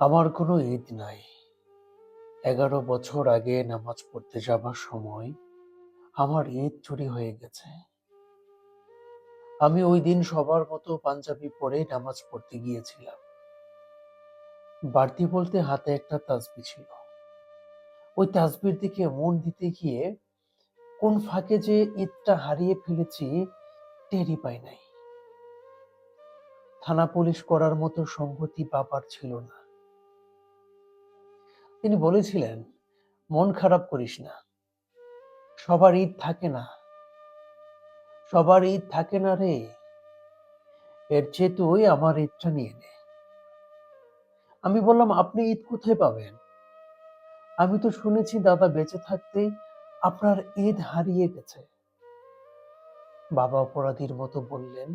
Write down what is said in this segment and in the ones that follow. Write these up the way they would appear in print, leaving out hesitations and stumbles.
আমার কোনো ঈদ নাই। ১১ বছর আগে নামাজ পড়তে যাবার সময় আমার ঈদ চুরি হয়ে গেছে। আমি ওই দিন সবার মতো পাঞ্জাবি পরে নামাজ পড়তে গিয়েছিলাম। বাড়তি বলতে হাতে একটা তাসবিহ ছিল। ওই তাসবির দিকে মন দিতে গিয়ে কোন ফাঁকে যে ঈদটা হারিয়ে ফেলেছি টেরই পাই নাই। থানা পুলিশ করার মতো সংগতি বাবার ছিল না। তিনি বলেছিলেন, মন খারাপ করিস না, সবার ঈদ থাকে না। সবার ঈদ থাকে না রে, এর চেয়ে তুই আমার ঈদটা নিয়ে নে। আমি বললাম, আপনি ঈদ কোথায় পাবেন? আমি তো শুনেছি দাদা বেঁচে থাকতেই আপনার ঈদ হারিয়ে গেছে। বাবা অপরাধীর মতো বললেন,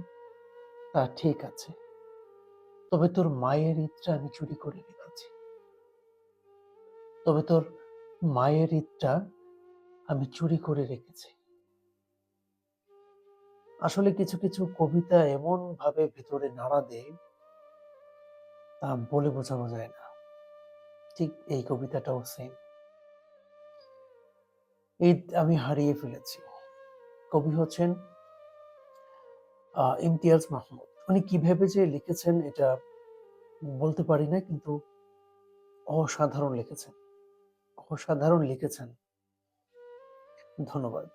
তা ঠিক আছে, তবে তোর মায়ের ঈদটা আমি চুরি করে রেখেছি। তবে তোর মায়ের ঈদটা আমি চুরি করে রেখেছি। আসলে কিছু কিছু কবিতা এমন ভাবে ভেতরে নাড়া দেয়, তা বলে বোঝানো যায় না। ঠিক এই কবিতাটাও সেম। ঈদ আমি হারিয়ে ফেলেছি। কবি হচ্ছেন ইমতিয়াজ মাহমুদ। উনি কিভাবে যে লিখেছেন এটা বলতে পারি না, কিন্তু অসাধারণ লিখেছেন। অসাধারণ লিখেছেন। ধন্যবাদ।